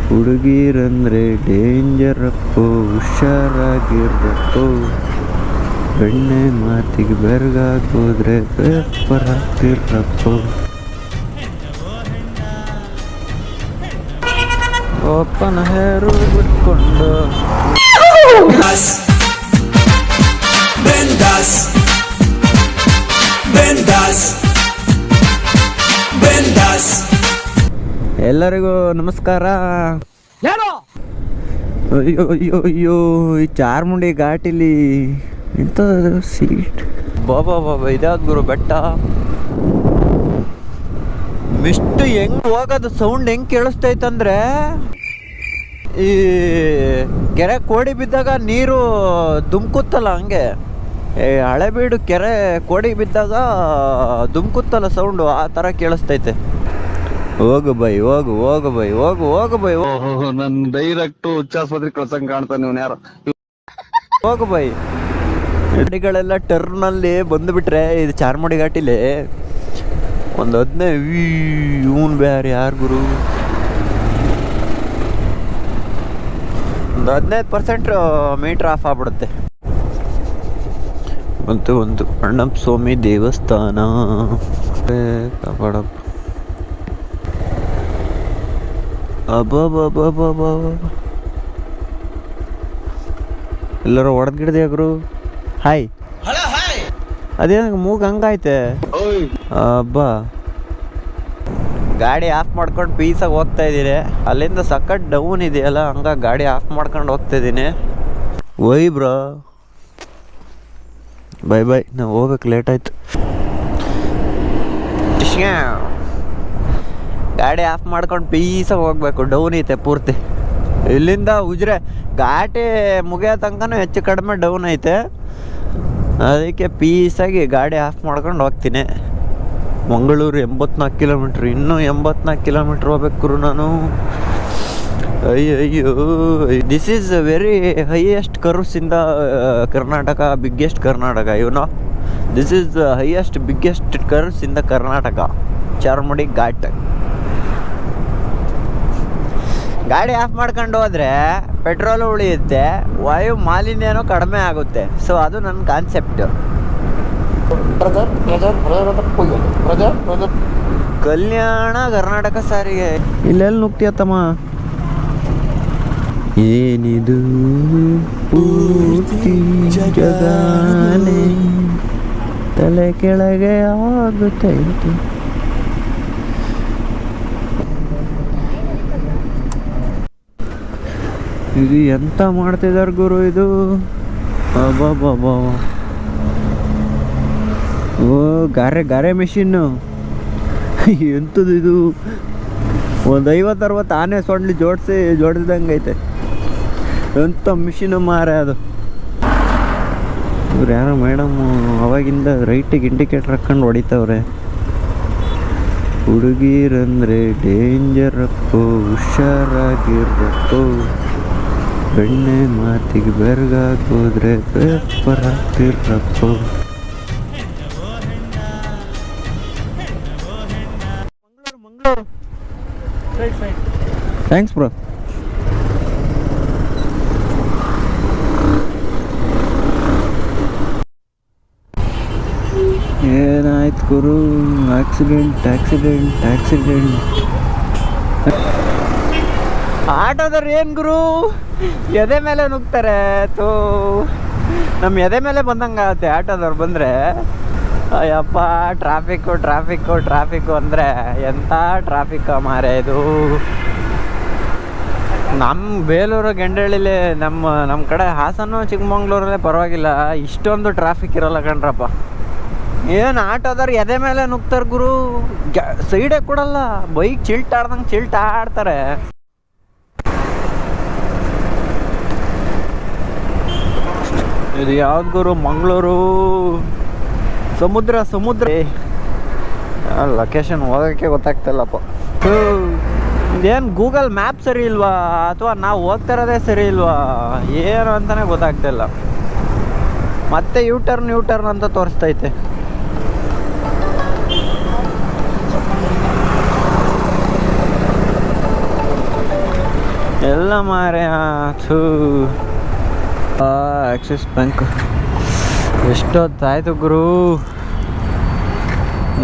ಹುಡುಗಿರಂದ್ರೆ ಡೇಂಜರಪ್ಪೋ, ಹುಷಾರಾಗಿರಪ್ಪೋ. ಬೆಣ್ಣೆ ಮಾತಿಗೆ ಬೆರಗಾಗೋದ್ರೆ ಪೇಪರ್ ಹಾಕ್ತಿರಪ್ಪೋ. ಒಪ್ಪನ ಹೇರು ಬಿಟ್ಕೊಂಡು ಎಲ್ಲರಿಗೂ ನಮಸ್ಕಾರ. ಅಯ್ಯೋ ಅಯ್ಯೋ ಅಯ್ಯೋ, ಈ ಚಾರ್ಮುಂಡಿ ಘಾಟಿಲಿ ಇಂಥ ಸೀಟ್ ಬಾಬಾ ಬಾಬಾ, ಇದಾದ ಗುರು ಬೆಟ್ಟ. ಮಿಸ್ಟ್ ಹೆಂಗ್ ಹೋಗೋದು, ಸೌಂಡ್ ಹೆಂಗ್ ಕೇಳಿಸ್ತೈತಂದ್ರೆ ಈ ಕೆರೆ ಕೋಡಿ ಬಿದ್ದಾಗ ನೀರು ಧುಮ್ಕುತ್ತಲ್ಲ ಹಂಗೆ. ಹಳೆಬೀಡು ಕೆರೆ ಕೋಡಿ ಬಿದ್ದಾಗ ಧುಮ್ಕುತ್ತಲ್ಲ ಸೌಂಡು, ಆ ಥರ ಕೇಳಿಸ್ತೈತೆ. ಹೋಗು ಬೈ, ಹೋಗು ಹೋಗು ಬೈ, ಹೋಗು ಹೋಗು ಬೈ. ನನ್ ಡೈರೆಕ್ಟ್ ಉಚ್ಚಾಸ್ಪತ್ರೆ ಕಳ್ಸಂಗ್ ಕಾಣ್ತಾನೆ ಇವನ್ ಯಾರು. ಹೋಗು ಬೈ. ಗಾಡಿಗಳೆಲ್ಲ ಟರ್ನಲ್ಲಿ ಬಂದುಬಿಟ್ರೆ ಇದು ಚಾರ್ಮುಡಿ ಘಾಟಿಲಿ ಒಂದು 15 ಇವನ್ ಬೇರೆ ಯಾರು ಗುರು, ಒಂದು 15% ಮೀಟ್ರ್ ಆಫ್ ಆಗ್ಬಿಡುತ್ತೆ. ಒಂದು ಅಣ್ಣಪ್ಪ ಸ್ವಾಮಿ ದೇವಸ್ಥಾನ ಕಾಪಾಡಪ್ಪ. ಅಬ್ಬಬ್ಬಬ್ಬಬ್ಬ, ಎಲ್ಲರೂ ಹೊಡೆದ್ಗಿಡ್ದೆ ಗುರು. ಹಾಯ್, ಅದೇ ಮೂಗ್ ಹಂಗಾಯ್ತೆ. ಅಬ್ಬಾ, ಗಾಡಿ ಆಫ್ ಮಾಡ್ಕೊಂಡು ಪೀಸಾಗಿ ಹೋಗ್ತಾ ಇದ್ದೀನಿ. ಅಲ್ಲಿಂದ ಸಖತ್ ಡೌನ್ ಇದೆಯಲ್ಲ, ಹಂಗ ಗಾಡಿ ಆಫ್ ಮಾಡ್ಕೊಂಡು ಹೋಗ್ತಾ ಇದ್ದೀನಿ. ಒಯ್ ಬ್ರೋ, ಬೈ ಬೈ, ನಾವು ಹೋಗ್ಬೇಕು, ಲೇಟ್ ಆಯ್ತು. ಗಾಡಿ ಆಫ್ ಮಾಡ್ಕೊಂಡು ಪೀಸಾಗಿ ಹೋಗ್ಬೇಕು, ಡೌನ್ ಐತೆ ಪೂರ್ತಿ. ಇಲ್ಲಿಂದ ಉಜ್ರೆ ಘಾಟಿ ಮುಗಿಯೋ ತನಕನೂ ಹೆಚ್ಚು ಕಡಿಮೆ ಡೌನ್ ಐತೆ. ಅದಕ್ಕೆ ಪೀಸಾಗಿ ಗಾಡಿ ಆಫ್ ಮಾಡ್ಕೊಂಡು ಹೋಗ್ತೀನಿ. ಮಂಗಳೂರು 84 ಕಿಲೋಮೀಟ್ರ್, ಇನ್ನೂ 84 ಕಿಲೋಮೀಟ್ರ್ ಹೋಗ್ಬೇಕು ನಾನು. ಅಯ್ಯೋ, this is very highest curves in the Karnataka, biggest Karnataka. No this is highest biggest curves in the Karnataka, Charmadi Ghat. ಗಾಡಿ ಆಫ್ ಮಾಡ್ಕೊಂಡು ಹೋದರೆ ಪೆಟ್ರೋಲು ಉಳಿಯುತ್ತೆ, ವಾಯು ಮಾಲಿನ್ಯನೂ ಕಡಿಮೆ ಆಗುತ್ತೆ. ಸೊ ಅದು ನನ್ನ ಕಾನ್ಸೆಪ್ಟು. ಕಲ್ಯಾಣ ಕರ್ನಾಟಕ ಸಾರಿಗೆ. ಇಲ್ಲೆಲ್ಲಿ ನುಗ್ತಿಯತ್ತಮ್ಮ? ಏನಿದು ಪೂರ್ತಿ ಜಗನೇ ತಲೆ ಕೆಳಗೆ ಆಗುತ್ತೈತೆ. ಇದು ಎಂತ ಮಾಡ್ತಿದಾರ ಗುರು ಇದು? ಅಬ್ಬಬ್ಬಬ್ಬ, ಓ ಗಾರೆ ಮೆಷಿನ್ನು ಎಂಥದ್ದು ಇದು? ಒಂದು 50-60 ಆನೆ ಸೊಂಡ್ಲಿ ಜೋಡಿಸ್ದಂಗೆ ಐತೆ. ಎಂಥ ಮಿಷಿನು ಮಾರ ಅದು. ಇವ್ರು ಯಾರೋ ಮೇಡಮ್ ಅವಾಗಿಂದ ರೈಟಿಗೆ ಇಂಡಿಕೇಟ್ರ್ ಹಾಕ್ಕೊಂಡು ಹೊಡಿತವ್ರೆ. ಹುಡುಗಿರಂದ್ರೆ ಡೇಂಜರಪ್ಪೋ, ಹುಷಾರಾಗಿರಪ್ಪೋ. ಬೆಣ್ಣೆ ಮಾತಿಗೆ ಬೆರಗಾಗೋದ್ರೆ ಪೇಪರ್ ಹಾಕ್ತಿರಪ್ಪೋ. Thanks bro. ಏನಾಯ್ತು ಗುರು? ಆಕ್ಸಿಡೆಂಟ್. ಆಟೋದವ್ರು ಏನು ಗುರು ಎದೆ ಮೇಲೆ ನುಗ್ತಾರೆ. ನಮ್ಮ ಎದೆ ಮೇಲೆ ಬಂದಂಗಾಗುತ್ತೆ ಆಟೋದವ್ರು ಬಂದರೆ. ಅಯ್ಯಪ್ಪ, ಟ್ರಾಫಿಕ್ಕು ಅಂದರೆ ಎಂಥ ಟ್ರಾಫಿಕ್ ಮಾರೆ ಇದು. ನಮ್ಮ ಬೇಲೂರು ಗೆಂಡಳ್ಳಿಲಿ ನಮ್ಮ ಕಡೆ ಹಾಸನ ಚಿಕ್ಕಮಂಗ್ಳೂರಲ್ಲೇ ಪರವಾಗಿಲ್ಲ, ಇಷ್ಟೊಂದು ಟ್ರಾಫಿಕ್ ಇರೋಲ್ಲ ಕಣ್ರಪ್ಪ. ಏನು ಆಟೋದವ್ರು ಎದೆ ಮೇಲೆ ನುಗ್ತಾರೆ ಗುರು, ಸೈಡೇ ಕೊಡಲ್ಲ. ಬೈಕ್ ಚಿಲ್ಟಾಡ್ತಾರೆ. ಇದು ಯಾವ್ದು ಗುರು? ಮಂಗಳೂರು ಸಮುದ್ರ. ಲೊಕೇಶನ್ ಹೋಗೋಕ್ಕೆ ಗೊತ್ತಾಗ್ತಿಲ್ಲಪ್ಪ. ಇದೇನು ಗೂಗಲ್ ಮ್ಯಾಪ್ ಸರಿ ಇಲ್ವಾ ಅಥವಾ ನಾವು ಹೋಗ್ತಿರೋದೇ ಸರಿ ಇಲ್ವಾ ಏನು ಅಂತಲೇ ಗೊತ್ತಾಗ್ತಿಲ್ಲ. ಮತ್ತೆ ಯೂ ಟರ್ನ್ ಅಂತ ತೋರಿಸ್ತೈತೆ. ಎಲ್ಲ ಮಾರೆ ಥೂ. ಆಕ್ಸಿಸ್ ಬ್ಯಾಂಕ್ ಎಷ್ಟೊತ್ತಾಯ್ತು ಗುರು.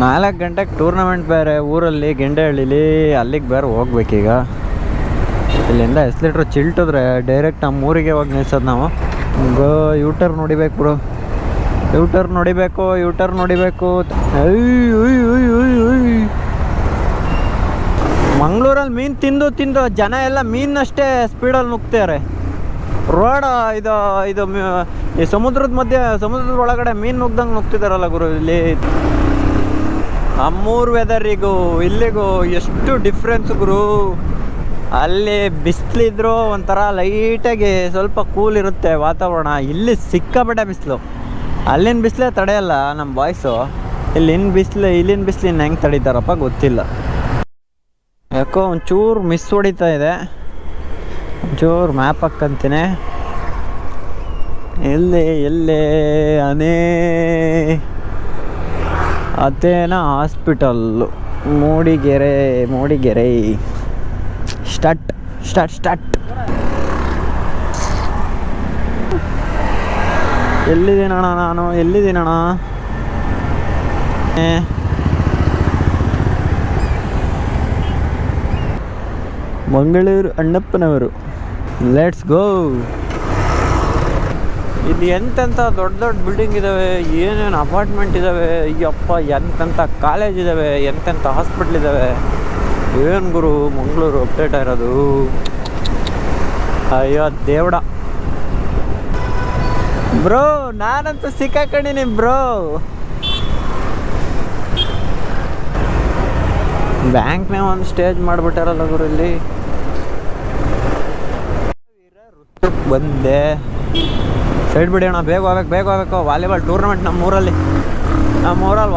4 ಗಂಟೆಗೆ ಟೂರ್ನಮೆಂಟ್ ಬೇರೆ ಊರಲ್ಲಿ ಗೆಂಡೆಹಳ್ಳಿಲಿ, ಅಲ್ಲಿಗೆ ಬೇರೆ ಹೋಗ್ಬೇಕೀಗ. ಇಲ್ಲಿಂದ ಎಸ್ಲಿಟ್ರು ಚಿಲ್ಟಿದ್ರೆ ಡೈರೆಕ್ಟ್ ನಮ್ಮ ಊರಿಗೆ ಹೋಗಿ ನಿಲ್ಸೋದು ನಾವು. ಯೂಟರ್ನ್ ನೋಡಿಬೇಕು ಬ್ರೋ, ಯೂಟರ್ನ್ ನೋಡಿಬೇಕು. ಮಂಗಳೂರಲ್ಲಿ ಮೀನು ತಿಂದು ಜನ ಎಲ್ಲ ಮೀನಷ್ಟೇ ಸ್ಪೀಡಲ್ಲಿ ನುಗ್ತಾರೆ. ರೋಡ್ ಇದು ಈ ಸಮುದ್ರದ ಒಳಗಡೆ ಮೀನು ನುಗ್ದಂಗೆ ನುಗ್ತಿದಾರಲ್ಲ ಗುರು ಇಲ್ಲಿ. ನಮ್ಮೂರು ವೆದರಿಗೂ ಇಲ್ಲಿಗೂ ಎಷ್ಟು ಡಿಫ್ರೆನ್ಸ್ ಗುರು. ಅಲ್ಲಿ ಬಿಸಿಲಿದ್ರು ಒಂಥರ ಲೈಟಾಗಿ ಸ್ವಲ್ಪ ಕೂಲ್ ಇರುತ್ತೆ ವಾತಾವರಣ. ಇಲ್ಲಿ ಸಿಕ್ಕಾಪಟ್ಟೆ ಬಿಸಿಲು. ಅಲ್ಲಿನ ಬಿಸಿಲೇ ತಡೆಯಲ್ಲ ನಮ್ಮ ಬಾಯ್ಸು. ಇಲ್ಲಿನ ಬಿಸಿಲು ಹೆಂಗೆ ತಡೀತಾರಪ್ಪ ಗೊತ್ತಿಲ್ಲ. ಯಾಕೋ ಒಂಚೂರು ಮಿಸ್ ಹೊಡಿತಾ ಇದೆ. ಒಂಚೂರು ಮ್ಯಾಪ್ ಹಾಕ್ಕಂತೀನಿ. ಎಲ್ಲೇ ಅದೇನ ಹಾಸ್ಪಿಟಲ್ಲು ಮೂಡಿಗೆರೆ. ಸ್ಟಾರ್ಟ್. ಎಲ್ಲಿದ್ದೀನಣ್ಣ ನಾನು? ಮಂಗಳೂರು ಅಣ್ಣಪ್ಪನವರು. Let's go. ಇಲ್ಲಿ ಎಂತೆಂಥ ದೊಡ್ಡ ಬಿಲ್ಡಿಂಗ್ ಇದ್ದಾವೆ, ಏನೇನು ಅಪಾರ್ಟ್ಮೆಂಟ್ ಇದ್ದಾವೆ. ಅಯ್ಯಪ್ಪ, ಎಂತೆಂಥ ಕಾಲೇಜ್ ಇದ್ದಾವೆ, ಎಂತೆಂಥ ಹಾಸ್ಪಿಟ್ಲ್ ಇದ್ದಾವೆ. ಏನು ಗುರು ಮಂಗಳೂರು ಅಪ್ಡೇಟ್ ಆಗಿರೋದು. ಅಯ್ಯೋ ದೇವಡ ಬ್ರೋ, ನಾನಂತೂ ಸಿಕ್ಕಾಕೊಂಡಿನಿ ಬ್ರೋ. ಬ್ಯಾಂಕ್ನೇ ಒಂದು ಸ್ಟೇಜ್ ಮಾಡಿಬಿಟ್ಟಾರಲ್ಲ ಗುರು ಇಲ್ಲಿ. ಬಂದೆ ಸೈಡ್ ಬಿಡಿ ಅಣ್ಣ, ಬೇಗ ಹೋಗ್ಬೇಕು. ವಾಲಿಬಾಲ್ ಟೂರ್ನಮೆಂಟ್ ನಮ್ಮೂರಲ್ಲಿ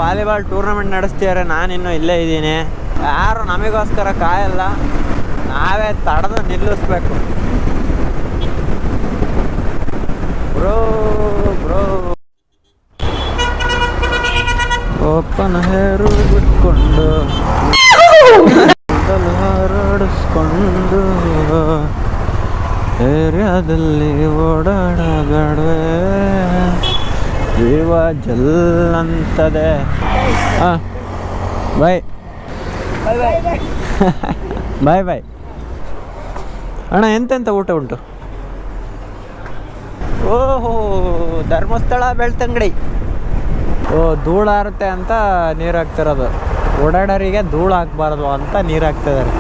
ವಾಲಿಬಾಲ್ ಟೂರ್ನಮೆಂಟ್ ನಡೆಸ್ತಿದ್ದಾರೆ. ನಾನಿನ್ನೂ ಇಲ್ಲೇ ಇದ್ದೀನಿ. ಯಾರು ನಮಗೋಸ್ಕರ ಕಾಯಲ್ಲ, ನಾವೇ ತಡೆದು ನಿಲ್ಲಿಸ್ಬೇಕು. ಬ್ರೋ ಓಪನ್ ಹೇರು ಬಿಟ್ಕೊಂಡು ಹಾರಾಡಿಸ್ಕೊಂಡು ಏರಿಯಾದಲ್ಲಿ ಓಡಾಡಗಡೆ ಜೀವ ಜಲ್ಲಂತದೆ. ಬಾಯ್ ಅಣ್ಣ. ಎಂತೆಂಥ ಊಟ ಉಂಟು? ಓಹೋ, ಧರ್ಮಸ್ಥಳ ಬೆಳ್ತಂಗಡಿ. ಧೂಳು ಹಾರುತ್ತೆ ಅಂತ ನೀರು ಹಾಕ್ತಿರೋದು. ಓಡಾಡೋರಿಗೆ ಧೂಳು ಹಾಕ್ಬಾರ್ದು ಅಂತ ನೀರು ಹಾಕ್ತಿದ್ದಾರೆ.